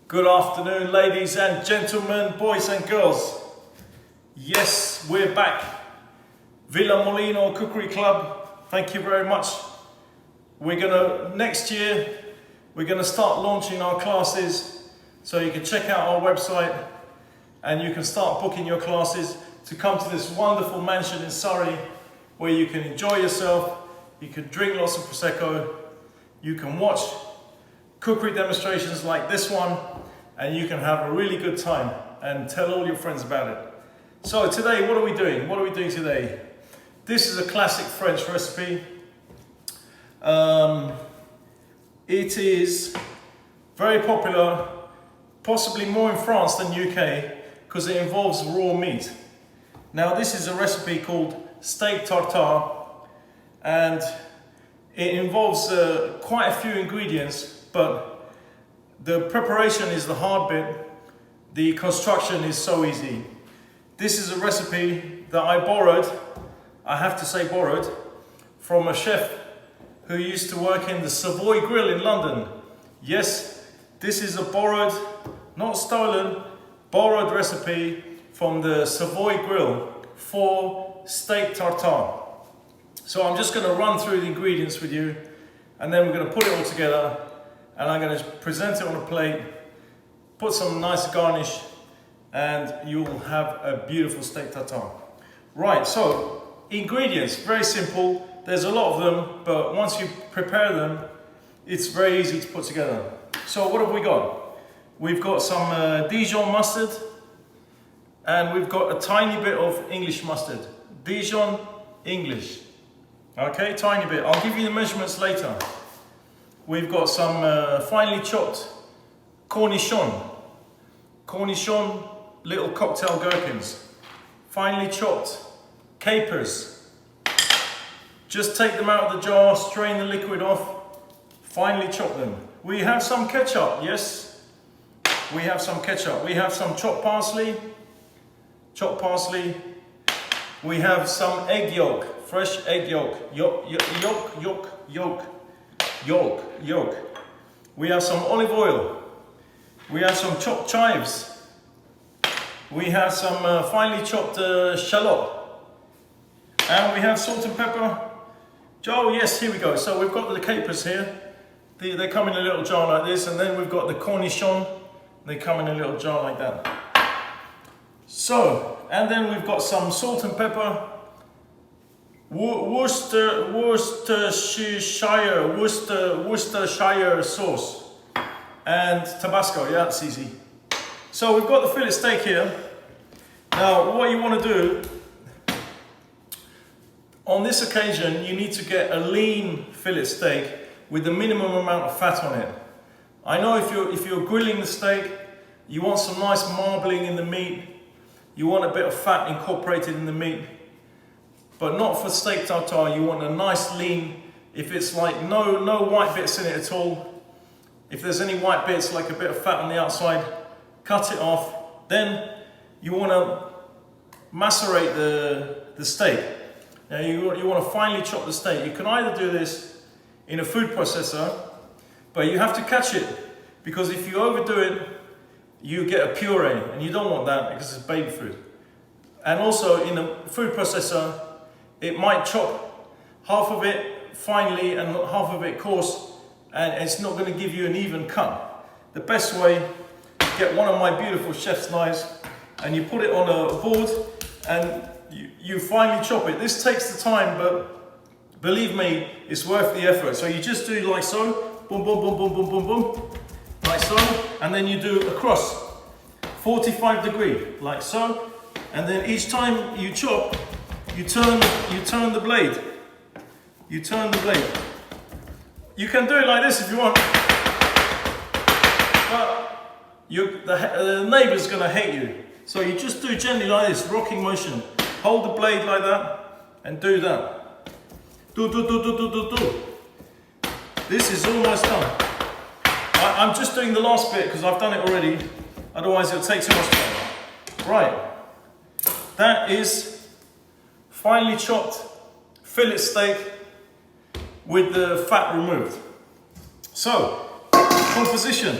Good afternoon, ladies and gentlemen, boys and girls. Yes, we're back. Villa Molino Cookery Club, thank you very much. Next year, we're gonna start launching our classes, so you can check out our website and you can start booking your classes to come to this wonderful mansion in Surrey where you can enjoy yourself, you can drink lots of Prosecco, you can watch cookery demonstrations like this one, and you can have a really good time and tell all your friends about it. So today, what are we doing? What are we doing today? This is a classic French recipe. It is very popular, possibly more in France than UK, because it involves raw meat. Now this is a recipe called steak tartare, and it involves quite a few ingredients, but the preparation is the hard bit. The construction is so easy. This is a recipe that I borrowed, I have to say borrowed, from a chef who used to work in the Savoy grill in London. Yes, this is a borrowed, not stolen, borrowed recipe from the Savoy grill for steak tartare. So I'm just going to run through the ingredients with you, and then we're going to put it all together, and I'm going to present it on a plate, put some nice garnish, and you'll have a beautiful steak tartare. Right, so ingredients, very simple. There's a lot of them, but once you prepare them, it's very easy to put together. So what have we got? We've got some Dijon mustard, and we've got a tiny bit of English mustard. Dijon English. Okay, tiny bit. I'll give you the measurements later. We've got some finely chopped cornichon. Cornichon, little cocktail gherkins. Finely chopped capers. Just take them out of the jar, strain the liquid off, finely chop them. We have some ketchup, yes. We have some ketchup. We have some chopped parsley. Chopped parsley. We have some egg yolk, fresh egg yolk. Yolk. We have some olive oil. We have some chopped chives. We have some finely chopped shallot. And we have salt and pepper. Oh yes, here we go. So we've got the capers here. They come in a little jar like this, and then we've got the cornichon. They come in a little jar like that. So, and then we've got some salt and pepper, Worcestershire sauce, and Tabasco. Yeah, that's easy. So we've got the fillet steak here. Now, what you want to do on this occasion, you need to get a lean fillet steak with the minimum amount of fat on it. I know if you're grilling the steak, you want some nice marbling in the meat. You want a bit of fat incorporated in the meat, but not for steak tartare. You want a nice lean. If it's like no white bits in it at all, if there's any white bits, like a bit of fat on the outside, cut it off. Then you want to macerate the steak. Now you want to finely chop the steak. You can either do this in a food processor, but you have to catch it, because if you overdo it, you get a puree, and you don't want that because it's baby food. And also in a food processor, it might chop half of it finely and half of it coarse, and it's not going to give you an even cut. The best way, get one of my beautiful chef's knives, and you put it on a board, and you finely chop it. This takes the time, but believe me, it's worth the effort. So you just do like so, boom, boom, boom, boom, boom, boom, boom, like so, and then you do across 45 degree, like so, and then each time you chop, you turn the blade. You turn the blade. You can do it like this if you want, but the neighbor's gonna hate you. So you just do gently like this, rocking motion. Hold the blade like that, and do that. Do. This is almost done. I'm just doing the last bit because I've done it already, otherwise it'll take too much time. Right, that is finely chopped fillet steak with the fat removed. So, composition.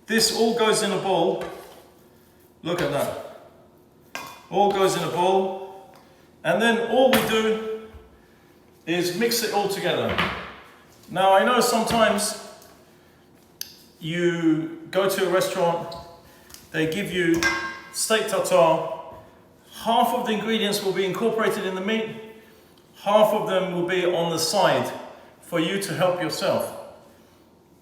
This all goes in a bowl. Look at that. All goes in a bowl. And then all we do is mix it all together. Now I know sometimes you go to a restaurant, they give you steak tartare, half of the ingredients will be incorporated in the meat, half of them will be on the side for you to help yourself.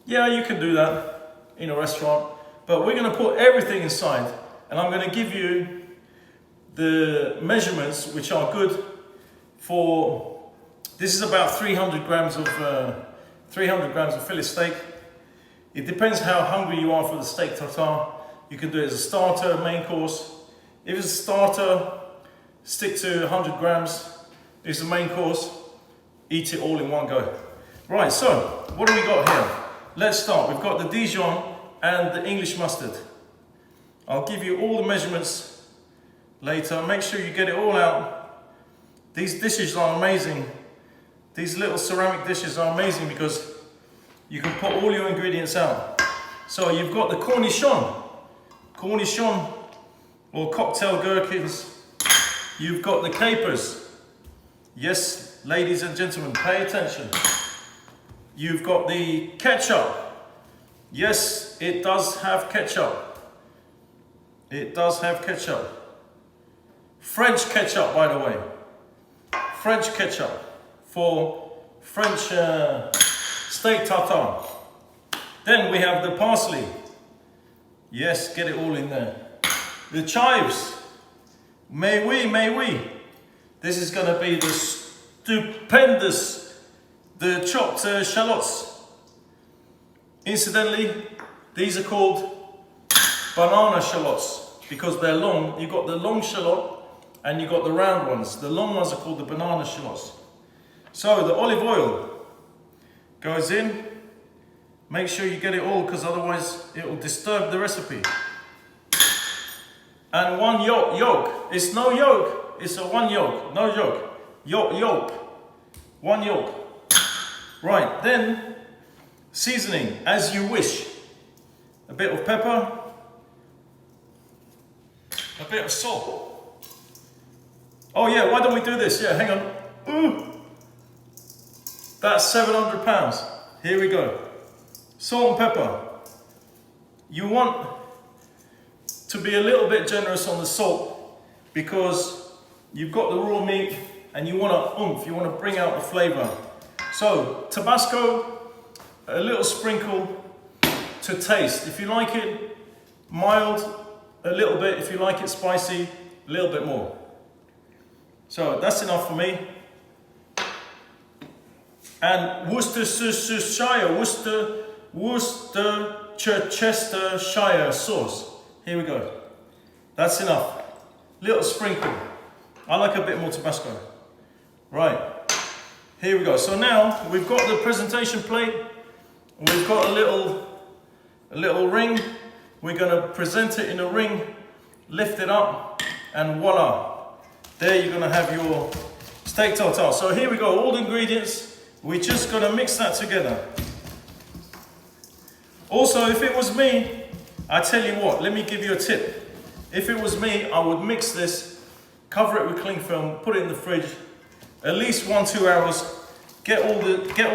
Yeah, you can do that in a restaurant, but we're going to put everything inside, and I'm going to give you the measurements which are good for, this is about 300 grams of fillet steak. It depends how hungry you are for the steak tartare. You can do it as a starter, main course. If it's a starter, stick to 100 grams. If it's a main course, eat it all in one go. Right, so what do we got here? Let's start. We've got the Dijon and the English mustard. I'll give you all the measurements later. Make sure you get it all out. These dishes are amazing. These little ceramic dishes are amazing because you can put all your ingredients out. So you've got the cornichon or cocktail gherkins. You've got the capers. Yes, ladies and gentlemen, pay attention. You've got the ketchup. Yes, it does have ketchup. It does have ketchup. French ketchup, by the way. French ketchup for French steak tartare. Then we have the parsley. Yes, get it all in there. The chives. Mais oui, mais oui. This is going to be the stupendous, the chopped shallots. Incidentally, these are called banana shallots because they're long. You've got the long shallot and you've got the round ones. The long ones are called the banana shallots. So the olive oil goes in. Make sure you get it all because otherwise it will disturb the recipe. And one yolk. It's no yolk. It's a one yolk. No yolk. Yolk. One yolk. Right, then seasoning as you wish. A bit of pepper. A bit of salt. Oh yeah, why don't we do this? Yeah, hang on. Ooh. That's 700 pounds. Here we go. Salt and pepper. You want to be a little bit generous on the salt because you've got the raw meat and you want to oomph, you want to bring out the flavor. So Tabasco, a little sprinkle to taste. If you like it mild, a little bit. If you like it spicy, a little bit more. So that's enough for me. And Worcestershire sauce. Here we go. That's enough. Little sprinkle. I like a bit more Tabasco. Right. Here we go. So now we've got the presentation plate. We've got a little ring. We're going to present it in a ring, lift it up, and voila. There you're going to have your steak tartare. So here we go. All the ingredients. We're just going to mix that together. Also, if it was me, I tell you what, let me give you a tip. If it was me, I would mix this, cover it with cling film, put it in the fridge, at least 1-2 hours, get all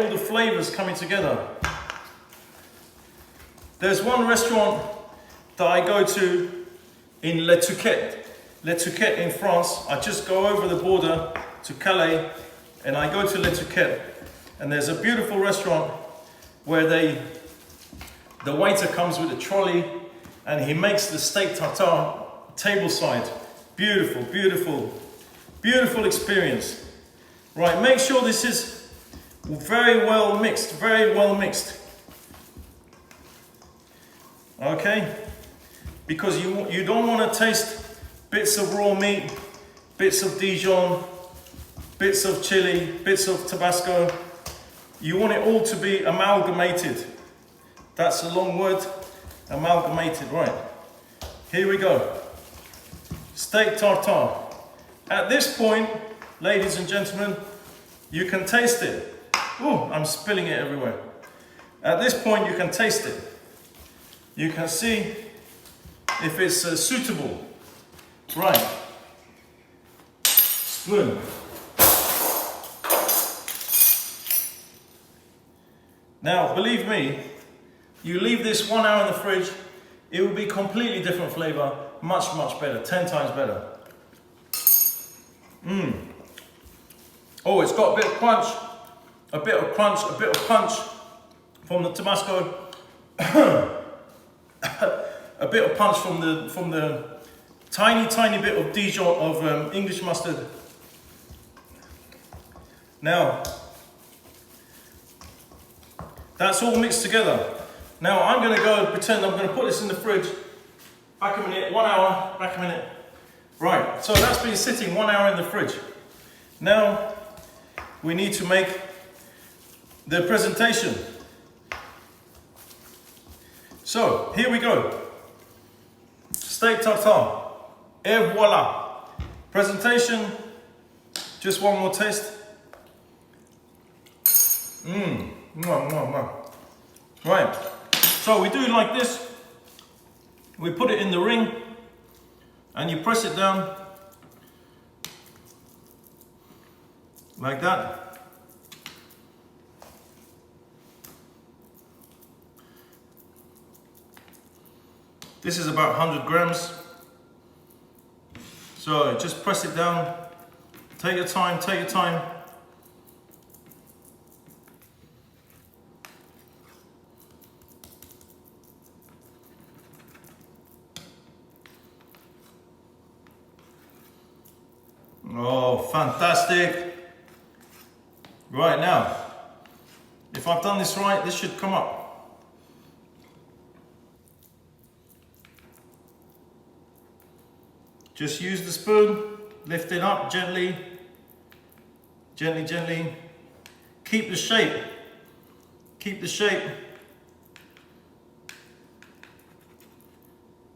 the flavors coming together. There's one restaurant that I go to in Le Touquet in France. I just go over the border to Calais and I go to Le Touquet, and there's a beautiful restaurant where the waiter comes with a trolley and he makes the steak tartare tableside. Beautiful, beautiful, beautiful experience. Right, make sure this is very well mixed, very well mixed. Okay, because you don't want to taste bits of raw meat, bits of Dijon, bits of chili, bits of Tabasco. You want it all to be amalgamated. That's a long word, amalgamated, right. Here we go. Steak tartare. At this point, ladies and gentlemen, you can taste it. Oh, I'm spilling it everywhere. At this point, you can taste it. you can see if it's suitable. Right, spoon. Now, believe me, you leave this 1 hour in the fridge, it will be completely different flavor, much, much better, 10 times better. Oh, it's got a bit of crunch, a bit of crunch, a bit of punch from the Tabasco, a bit of punch from the tiny bit of Dijon of English mustard. Now, that's all mixed together. Now I'm going to go and pretend I'm going to put this in the fridge. Back a minute, 1 hour, back a minute. Right, so that's been sitting 1 hour in the fridge. Now we need to make the presentation. So here we go. Steak tartare. Et voila. Presentation. Just one more taste. Right, so we do it like this. We put it in the ring and you press it down like that. This is about 100 grams. So just press it down. Take your time, take your time. Oh, fantastic. Right, now, if I've done this right, this should come up. Just use the spoon, lift it up gently, gently, gently. Keep the shape, keep the shape.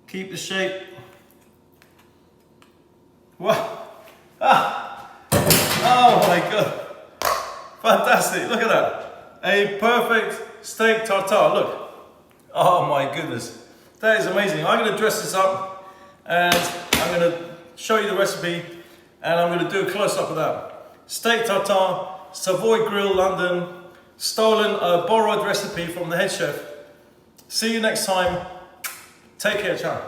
Keep the shape. Wow. Ah. Oh my God. Fantastic, look at that. A perfect steak tartare, look. Oh my goodness. That is amazing. I'm gonna dress this up and I'm gonna show you the recipe and I'm gonna do a close-up of that. Steak tartare, Savoy Grill, London. Stolen, borrowed recipe from the head chef. See you next time. Take care, ciao.